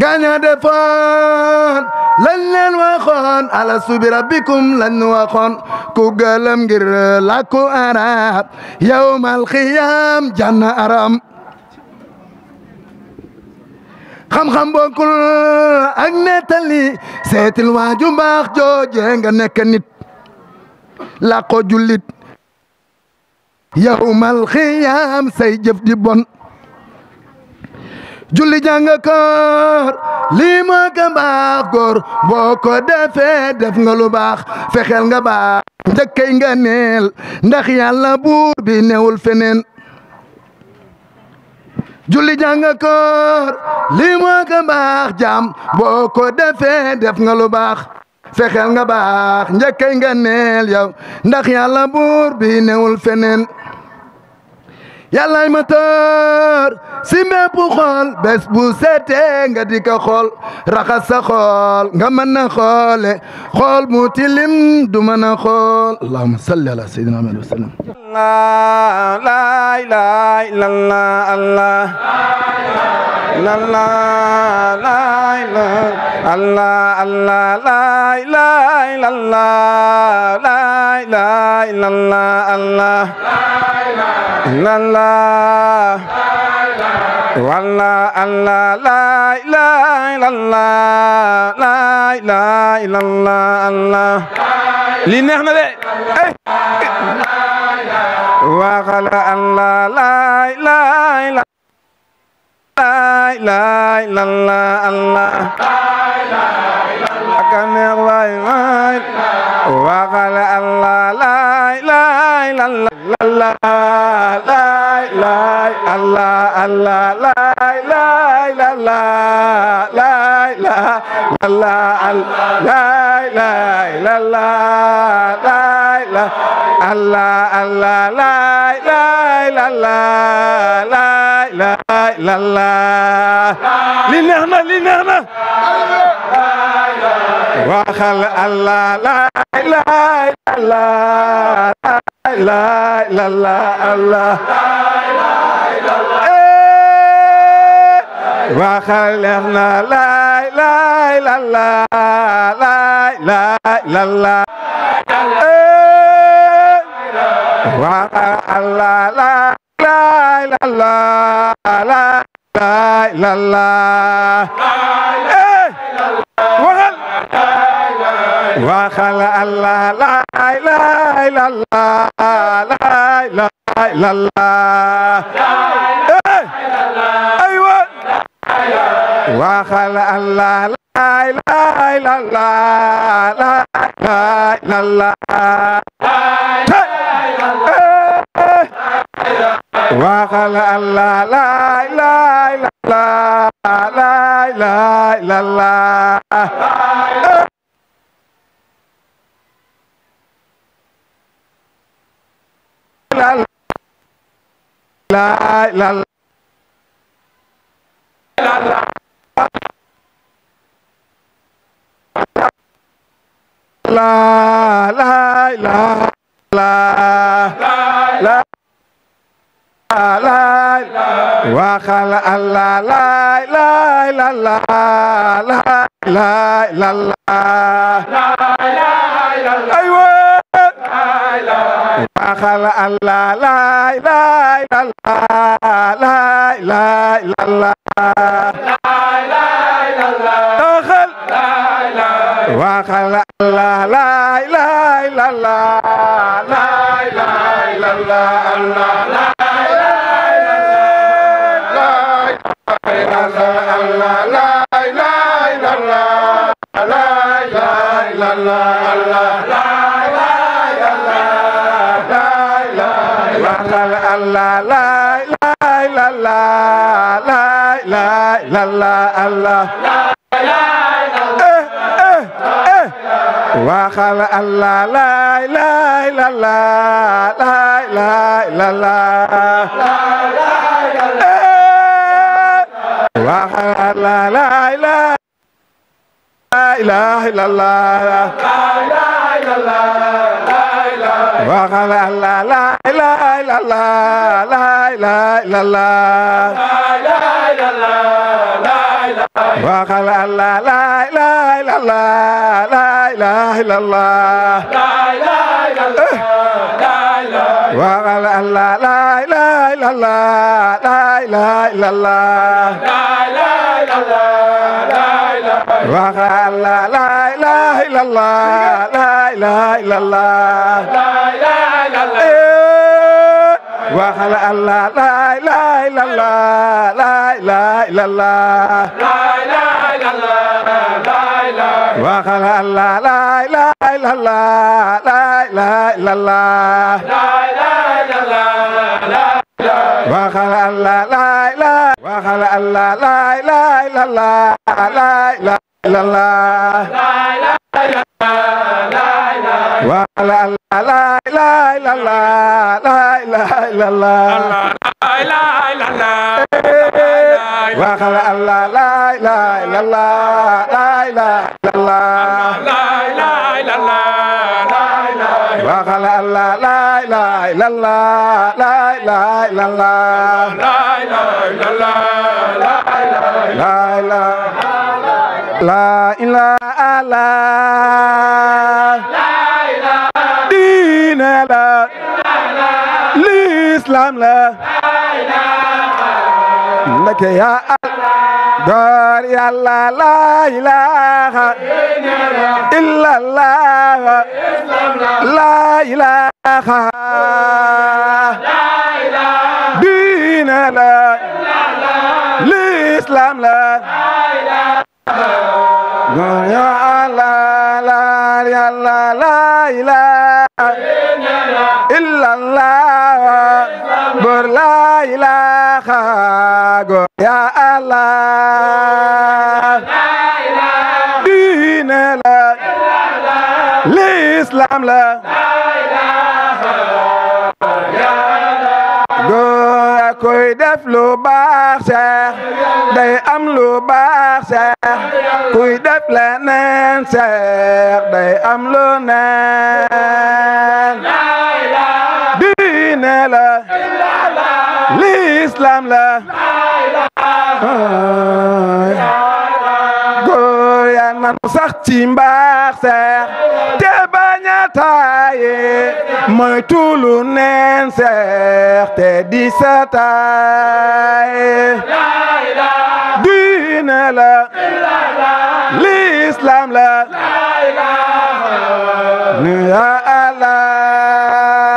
gaaña defoon lañ leen waxoon alastu bi rabbikum lañ waxoon ku gëlëm ngir làkku arab yawmal xiyaam janna aram xam-xam bokkul ak nettali seetil waaju mbaax jooje nga nekk nit làqo jullit yawmal xiyaam say jëf di bon julli jàng koor lii moo ko baax góor boo ko defee def nga lu baax fexeel nga baax njëkkay nga neel ndax yàlla buur bi newul feneen julli jàng koor lii moo ko baax jaam boo ko defee def nga lu baax fexeel nga baax njëkkay nga neel yow ndax yàlla buur bi newul feneen yàllaay ma toor si mépp xool bés bu seetee nga di ko xool raxas sa xool nga mën na xoole xool mu tilim du mën a xool allahumma salli ala sayyidina Muhammad wa sallam la ilaha illallah allah la ilaha allah allah la ilaha illallah la ilaha illallah allah la walla allah la ilaha illallah la ilaha illallah allah li neex na de waxal allah la ilaha illallah allah ka neex waay waay waxal allah la ilaha illallah la Allah Allah la ilaha illallah la ilaha illallah la ilaha illallah la ilaha Allah Allah la ilaha illallah la ilaha illallah li neex na waxal Allah la ilaha illallah la ilaha illallah waxal na la ilaha illallah la ilaha illallah waxal Allah la ilaha illallah la ilaha illallah waxal Allah la ilaha illallah la ilaha illallah aywa waxal Allah la ilaha illallah la ilaha illallah waxal Allah la ilaha illallah la ilaha illallah la ilaha waxal Allah la ilaha illallah la ilaha illallah aywa waxal Allah la ilaha illallah la ilaha illallah waxal Allah la ilaha illallah la ilaha illallah Allah waxal Allah la ilaha illallah la ilaha illallah waxal Allah la ilaha illallah waxal Allah la ilaha illallah la ilaha illallah waxal Allah la ilaha illallah la ilaha illallah waxal Allah la ilaha illallah la ilaha illallah waxal Allah la ilaha illallah la ilaha illallah waxal Allah la ilaha illallah la ilaha illallah waxal Allah la ilaha illallah la ilaha illallah waxal Allah la ilaha waxal Allah la ilaha illallah la ilaha illallah waxal Allah la ilaha illallah la ilaha illallah waxal Allah la ilaha illallah la ilaha illallah waxal Allah la ilaha illallah la ilaha illallah la ilaha diine la l'islam la ndeke ya góor Yàlla la ilaha illallah la ilaha diine la l'islam la góor Yàlla la ilaha illallah góor la ilaha góor Yàlla diine la l'islam la góor koy def lu baax Seex day am lu baax Seex kuy def leneen Seex day am lu neen diine la l'islam la góor ya nanu sax ci mbaax Seex te bañ a taaye mooy tulu neen Seex te di sa taaye diine la l'islam la ya Allah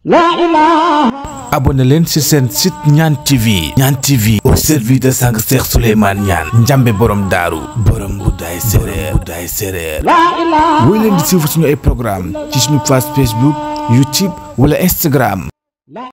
la ilaha. abonné leen ci seen site Ñaan TV. Ñaan TV au service de sang Cheikh Souleymane Niane Njambe borom daaru borom bu daay séréer la ilaha. woy leen di suivre suñu ay programme ci suñu page Facebook YouTube wala Instagram.